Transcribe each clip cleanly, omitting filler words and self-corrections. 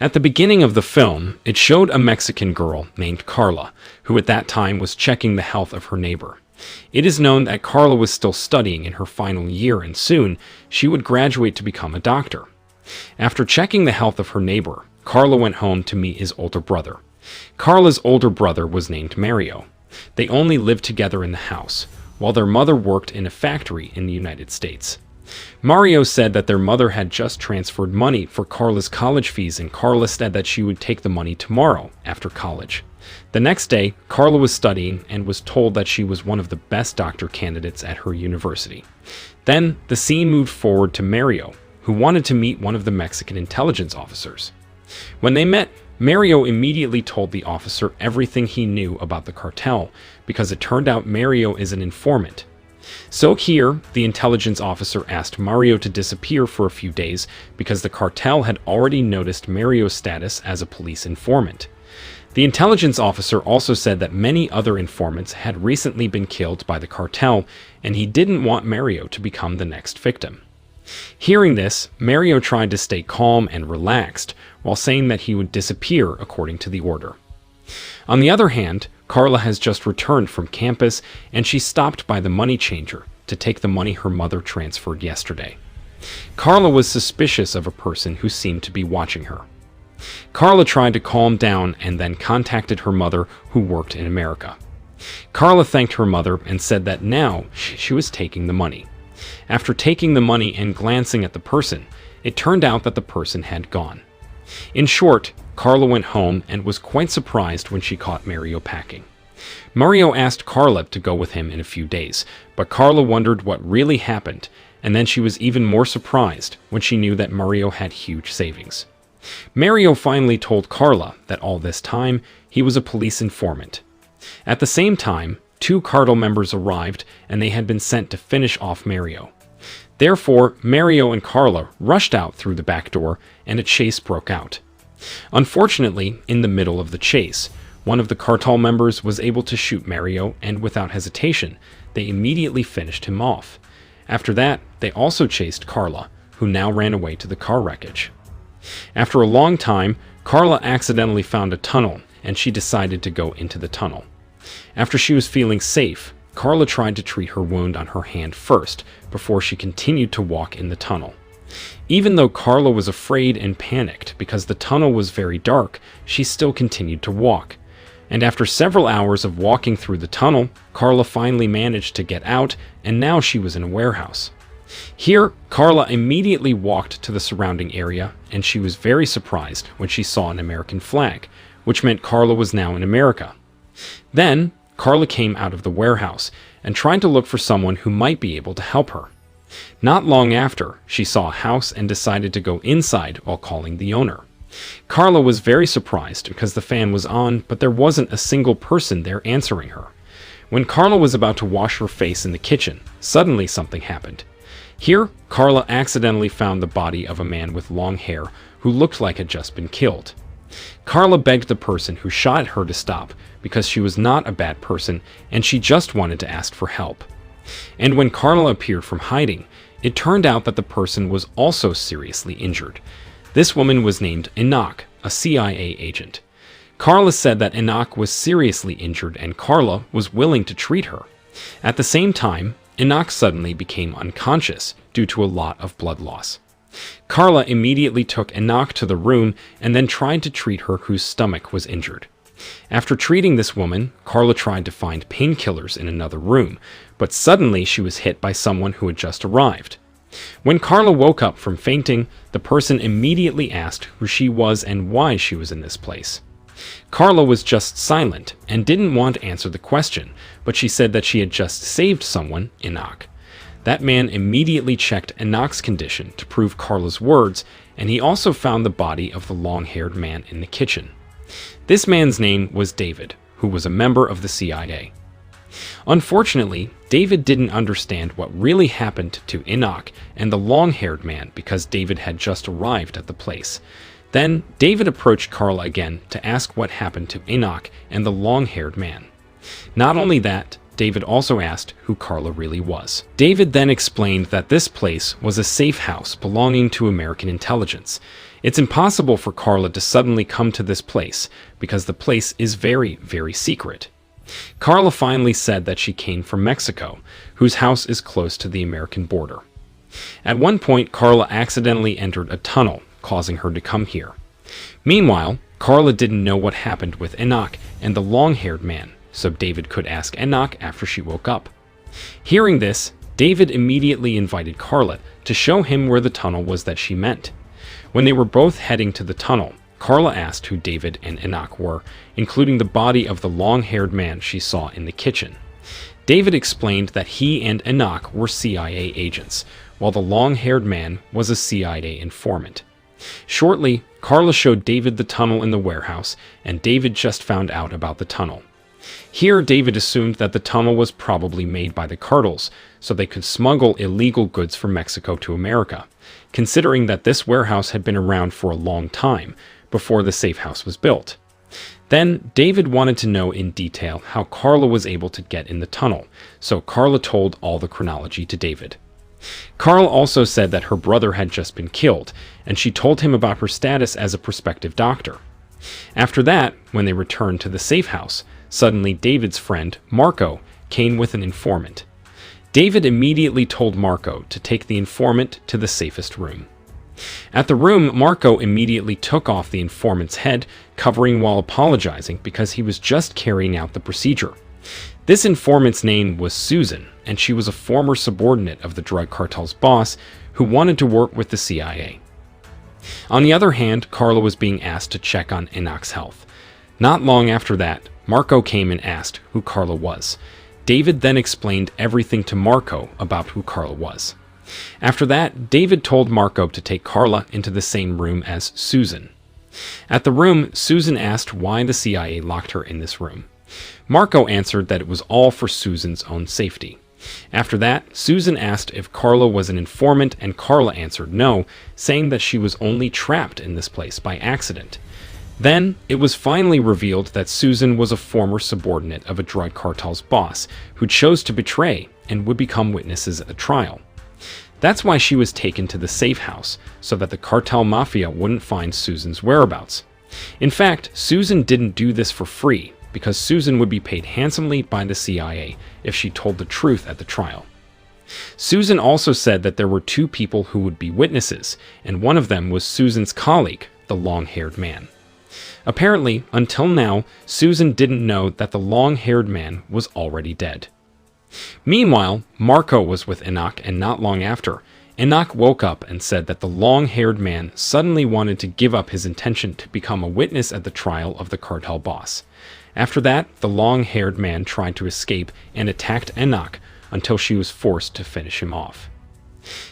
At the beginning of the film, it showed a Mexican girl named Carla, who at that time was checking the health of her neighbor. It is known that Carla was still studying in her final year, and soon she would graduate to become a doctor. After checking the health of her neighbor, Carla went home to meet his older brother. Carla's older brother was named Mario. They only lived together in the house, while their mother worked in a factory in the United States. Mario said that their mother had just transferred money for Carla's college fees, and Carla said that she would take the money tomorrow after college. The next day, Carla was studying and was told that she was one of the best doctor candidates at her university. Then, the scene moved forward to Mario, who wanted to meet one of the Mexican intelligence officers. When they met, Mario immediately told the officer everything he knew about the cartel, because it turned out Mario is an informant. So here, the intelligence officer asked Mario to disappear for a few days because the cartel had already noticed Mario's status as a police informant. The intelligence officer also said that many other informants had recently been killed by the cartel, and he didn't want Mario to become the next victim. Hearing this, Mario tried to stay calm and relaxed while saying that he would disappear according to the order. On the other hand, Carla has just returned from campus, and she stopped by the money changer to take the money her mother transferred yesterday. Carla was suspicious of a person who seemed to be watching her. Carla tried to calm down and then contacted her mother, who worked in America. Carla thanked her mother and said that now she was taking the money. After taking the money and glancing at the person, it turned out that the person had gone. In short, Carla went home and was quite surprised when she caught Mario packing. Mario asked Carla to go with him in a few days, but Carla wondered what really happened, and then she was even more surprised when she knew that Mario had huge savings. Mario finally told Carla that all this time he was a police informant. At the same time, 2 cartel members arrived, and they had been sent to finish off Mario. Therefore, Mario and Carla rushed out through the back door, and a chase broke out. Unfortunately, in the middle of the chase, one of the cartel members was able to shoot Mario, and without hesitation, they immediately finished him off. After that, they also chased Carla, who now ran away to the car wreckage. After a long time, Carla accidentally found a tunnel, and she decided to go into the tunnel. After she was feeling safe, Carla tried to treat her wound on her hand first, before she continued to walk in the tunnel. Even though Carla was afraid and panicked because the tunnel was very dark, she still continued to walk. And after several hours of walking through the tunnel, Carla finally managed to get out, and now she was in a warehouse. Here, Carla immediately walked to the surrounding area, and she was very surprised when she saw an American flag, which meant Carla was now in America. Then, Carla came out of the warehouse and tried to look for someone who might be able to help her. Not long after, she saw a house and decided to go inside while calling the owner. Carla was very surprised because the fan was on, but there wasn't a single person there answering her. When Carla was about to wash her face in the kitchen, suddenly something happened. Here, Carla accidentally found the body of a man with long hair who looked like had just been killed. Carla begged the person who shot her to stop because she was not a bad person and she just wanted to ask for help. And when Carla appeared from hiding, it turned out that the person was also seriously injured. This woman was named Enoch, a CIA agent. Carla said that Enoch was seriously injured and Carla was willing to treat her. At the same time, Enoch suddenly became unconscious due to a lot of blood loss. Carla immediately took Enoch to the room and then tried to treat her whose stomach was injured. After treating this woman, Carla tried to find painkillers in another room, but suddenly she was hit by someone who had just arrived. When Carla woke up from fainting, the person immediately asked who she was and why she was in this place. Carla was just silent and didn't want to answer the question, but she said that she had just saved someone, Enoch. That man immediately checked Enoch's condition to prove Carla's words, and he also found the body of the long-haired man in the kitchen. This man's name was David, who was a member of the CIA. Unfortunately, David didn't understand what really happened to Enoch and the long-haired man because David had just arrived at the place. Then, David approached Carla again to ask what happened to Enoch and the long-haired man. Not only that, David also asked who Carla really was. David then explained that this place was a safe house belonging to American intelligence, It's impossible for Carla to suddenly come to this place because the place is very, very secret. Carla finally said that she came from Mexico, whose house is close to the American border. At one point, Carla accidentally entered a tunnel, causing her to come here. Meanwhile, Carla didn't know what happened with Enoch and the long-haired man, so David could ask Enoch after she woke up. Hearing this, David immediately invited Carla to show him where the tunnel was that she meant. When they were both heading to the tunnel, Carla asked who David and Enoch were, including the body of the long-haired man she saw in the kitchen. David explained that he and Enoch were CIA agents, while the long-haired man was a CIA informant. Shortly, Carla showed David the tunnel in the warehouse, and David just found out about the tunnel. Here, David assumed that the tunnel was probably made by the cartels, so they could smuggle illegal goods from Mexico to America, considering that this warehouse had been around for a long time, before the safe house was built. Then, David wanted to know in detail how Carla was able to get in the tunnel, so Carla told all the chronology to David. Carla also said that her brother had just been killed, and she told him about her status as a prospective doctor. After that, when they returned to the safe house, suddenly David's friend, Marco, came with an informant. David immediately told Marco to take the informant to the safest room. At the room, Marco immediately took off the informant's head, covering while apologizing because he was just carrying out the procedure. This informant's name was Susan, and she was a former subordinate of the drug cartel's boss who wanted to work with the CIA. On the other hand, Carla was being asked to check on Enoch's health. Not long after that, Marco came and asked who Carla was. David then explained everything to Marco about who Carla was. After that, David told Marco to take Carla into the same room as Susan. At the room, Susan asked why the CIA locked her in this room. Marco answered that it was all for Susan's own safety. After that, Susan asked if Carla was an informant, and Carla answered no, saying that she was only trapped in this place by accident. Then, it was finally revealed that Susan was a former subordinate of a drug cartel's boss who chose to betray and would become witnesses at the trial. That's why she was taken to the safe house, so that the cartel mafia wouldn't find Susan's whereabouts. In fact, Susan didn't do this for free, because Susan would be paid handsomely by the CIA if she told the truth at the trial. Susan also said that there were two people who would be witnesses, and one of them was Susan's colleague, the long-haired man. Apparently, until now, Susan didn't know that the long-haired man was already dead. Meanwhile, Marco was with Enoch, and not long after, Enoch woke up and said that the long-haired man suddenly wanted to give up his intention to become a witness at the trial of the cartel boss. After that, the long-haired man tried to escape and attacked Enoch until she was forced to finish him off.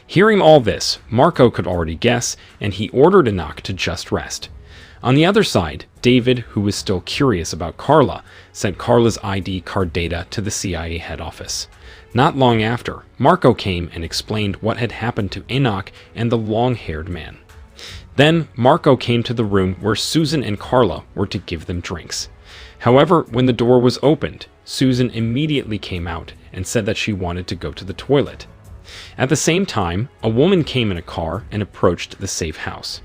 Hearing all this, Marco could already guess, and he ordered Enoch to just rest. On the other side, David, who was still curious about Carla, sent Carla's ID card data to the CIA head office. Not long after, Marco came and explained what had happened to Enoch and the long-haired man. Then, Marco came to the room where Susan and Carla were to give them drinks. However, when the door was opened, Susan immediately came out and said that she wanted to go to the toilet. At the same time, a woman came in a car and approached the safe house.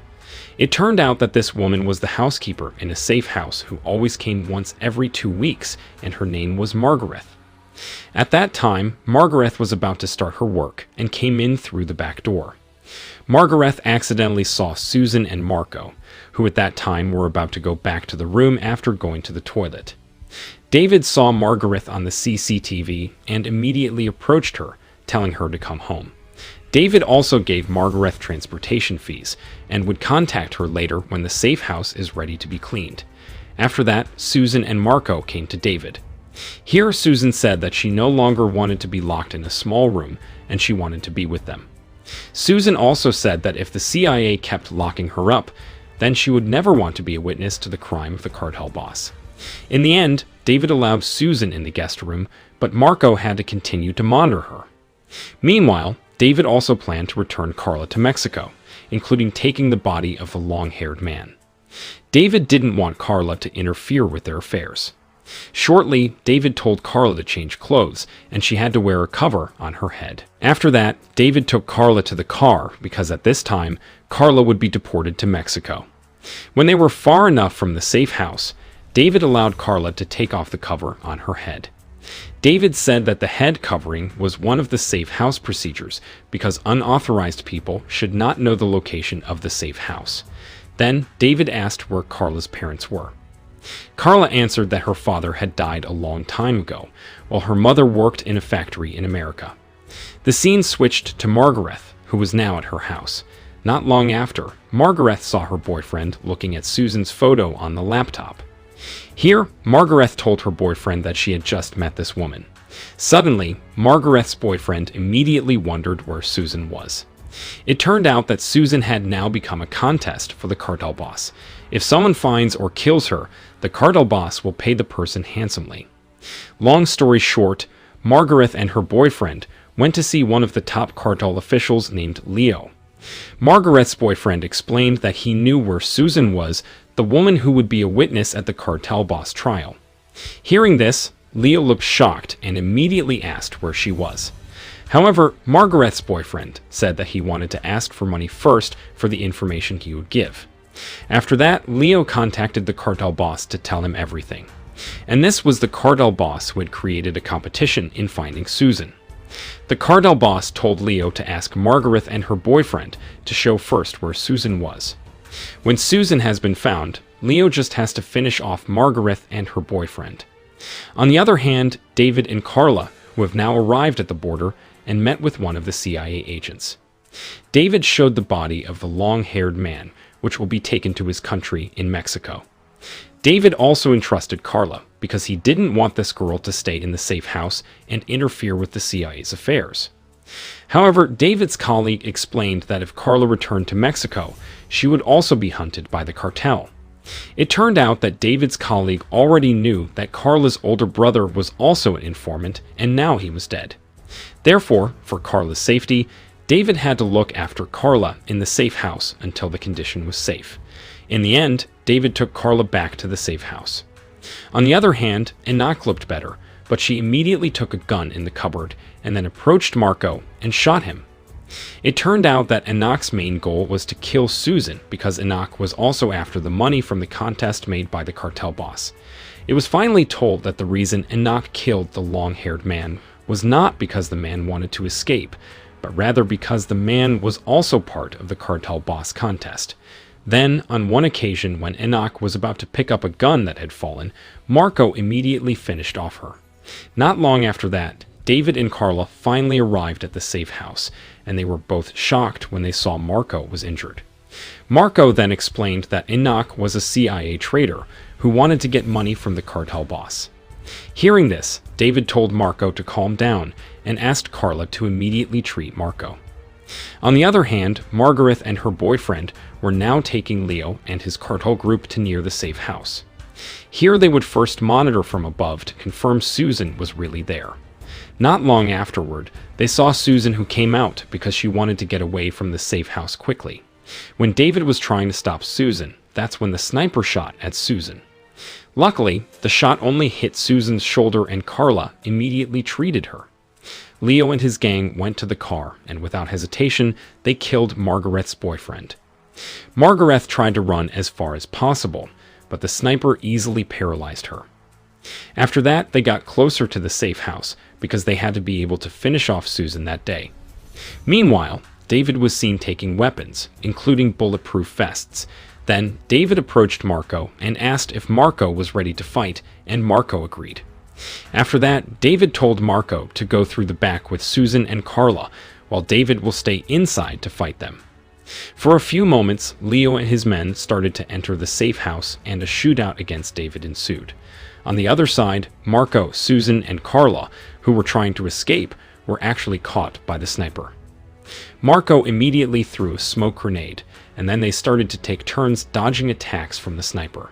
It turned out that this woman was the housekeeper in a safe house who always came once every 2 weeks, and her name was Margaret. At that time, Margaret was about to start her work and came in through the back door. Margaret accidentally saw Susan and Marco, who at that time were about to go back to the room after going to the toilet. David saw Margaret on the CCTV and immediately approached her, telling her to come home. David also gave Margaret transportation fees and would contact her later when the safe house is ready to be cleaned. After that, Susan and Marco came to David. Here, Susan said that she no longer wanted to be locked in a small room and she wanted to be with them. Susan also said that if the CIA kept locking her up, then she would never want to be a witness to the crime of the cartel boss. In the end, David allowed Susan in the guest room, but Marco had to continue to monitor her. Meanwhile, David also planned to return Carla to Mexico, including taking the body of the long-haired man. David didn't want Carla to interfere with their affairs. Shortly, David told Carla to change clothes, and she had to wear a cover on her head. After that, David took Carla to the car because at this time, Carla would be deported to Mexico. When they were far enough from the safe house, David allowed Carla to take off the cover on her head. David said that the head covering was one of the safe house procedures because unauthorized people should not know the location of the safe house. Then David asked where Carla's parents were. Carla answered that her father had died a long time ago, while her mother worked in a factory in America. The scene switched to Margaret, who was now at her house. Not long after, Margaret saw her boyfriend looking at Susan's photo on the laptop. Here, Margaret told her boyfriend that she had just met this woman. Suddenly, Margaret's boyfriend immediately wondered where Susan was. It turned out that Susan had now become a contest for the cartel boss. If someone finds or kills her, the cartel boss will pay the person handsomely. Long story short, Margaret and her boyfriend went to see one of the top cartel officials named Leo. Margaret's boyfriend explained that he knew where Susan was, the woman who would be a witness at the cartel boss trial. Hearing this, Leo looked shocked and immediately asked where she was. However, Margaret's boyfriend said that he wanted to ask for money first for the information he would give. After that, Leo contacted the cartel boss to tell him everything. And this was the cartel boss who had created a competition in finding Susan. The cartel boss told Leo to ask Margaret and her boyfriend to show first where Susan was. When Susan has been found, Leo just has to finish off Margaret and her boyfriend. On the other hand, David and Carla, who have now arrived at the border, and met with one of the CIA agents. David showed the body of the long-haired man, which will be taken to his country in Mexico. David also entrusted Carla because he didn't want this girl to stay in the safe house and interfere with the CIA's affairs. However, David's colleague explained that if Carla returned to Mexico, she would also be hunted by the cartel. It turned out that David's colleague already knew that Carla's older brother was also an informant, and now he was dead. Therefore, for Carla's safety, David had to look after Carla in the safe house until the condition was safe. In the end, David took Carla back to the safe house. On the other hand, Enoch looked better, but she immediately took a gun in the cupboard and then approached Marco and shot him. It turned out that Enoch's main goal was to kill Susan because Enoch was also after the money from the contest made by the cartel boss. It was finally told that the reason Enoch killed the long-haired man was not because the man wanted to escape, but rather because the man was also part of the cartel boss contest. Then, on one occasion when Enoch was about to pick up a gun that had fallen, Marco immediately finished off her. Not long after that, David and Carla finally arrived at the safe house, and they were both shocked when they saw Marco was injured. Marco then explained that Enoch was a CIA traitor who wanted to get money from the cartel boss. Hearing this, David told Marco to calm down and asked Carla to immediately treat Marco. On the other hand, Margaret and her boyfriend were now taking Leo and his cartel group to near the safe house. Here they would first monitor from above to confirm Susan was really there. Not long afterward, they saw Susan who came out because she wanted to get away from the safe house quickly. When David was trying to stop Susan, that's when the sniper shot at Susan. Luckily, the shot only hit Susan's shoulder and Carla immediately treated her. Leo and his gang went to the car, and without hesitation, they killed Margaret's boyfriend. Margaret tried to run as far as possible, but the sniper easily paralyzed her. After that, they got closer to the safe house because they had to be able to finish off Susan that day. Meanwhile, David was seen taking weapons, including bulletproof vests. Then, David approached Marco and asked if Marco was ready to fight, and Marco agreed. After that, David told Marco to go through the back with Susan and Carla, while David will stay inside to fight them. For a few moments, Leo and his men started to enter the safe house, and a shootout against David ensued. On the other side, Marco, Susan, and Carla, who were trying to escape, were actually caught by the sniper. Marco immediately threw a smoke grenade, and then they started to take turns dodging attacks from the sniper.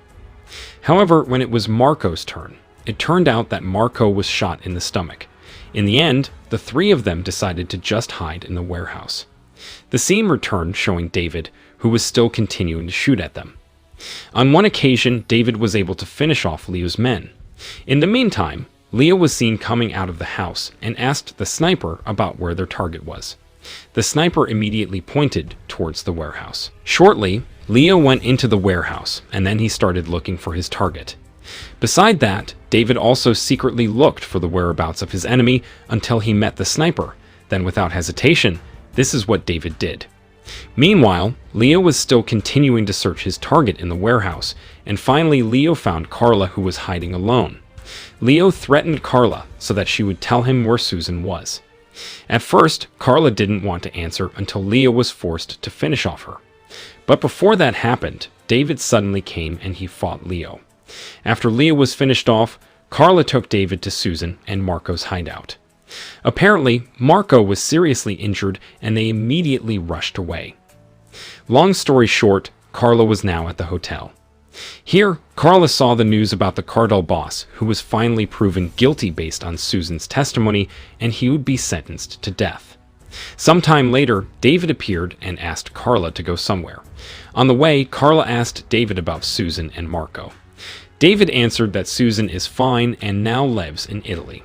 However, when it was Marco's turn, it turned out that Marco was shot in the stomach. In the end, the three of them decided to just hide in the warehouse. The scene returned showing David, who was still continuing to shoot at them. On one occasion, David was able to finish off Leo's men. In the meantime, Leo was seen coming out of the house and asked the sniper about where their target was. The sniper immediately pointed towards the warehouse. Shortly, Leo went into the warehouse, and then he started looking for his target. Beside that, David also secretly looked for the whereabouts of his enemy until he met the sniper. Then, without hesitation, this is what David did. Meanwhile, Leo was still continuing to search his target in the warehouse, and finally Leo found Carla, who was hiding alone. Leo threatened Carla so that she would tell him where Susan was. At first, Carla didn't want to answer until Leo was forced to finish off her. But before that happened, David suddenly came and he fought Leo. After Leo was finished off, Carla took David to Susan and Marco's hideout. Apparently, Marco was seriously injured and they immediately rushed away. Long story short, Carla was now at the hotel. Here, Carla saw the news about the cartel boss, who was finally proven guilty based on Susan's testimony, and he would be sentenced to death. Sometime later, David appeared and asked Carla to go somewhere. On the way, Carla asked David about Susan and Marco. David answered that Susan is fine and now lives in Italy.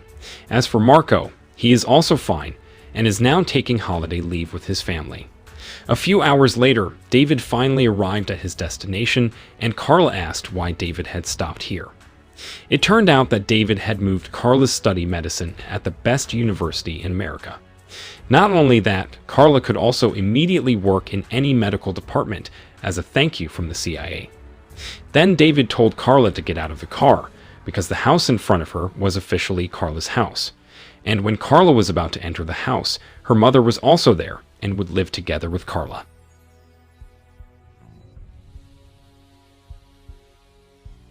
As for Marco, he is also fine and is now taking holiday leave with his family. A few hours later, David finally arrived at his destination, and Carla asked why David had stopped here. It turned out that David had moved Carla's study medicine at the best university in America. Not only that, Carla could also immediately work in any medical department as a thank you from the CIA. Then David told Carla to get out of the car, because the house in front of her was officially Carla's house. And when Carla was about to enter the house, her mother was also there and would live together with Carla.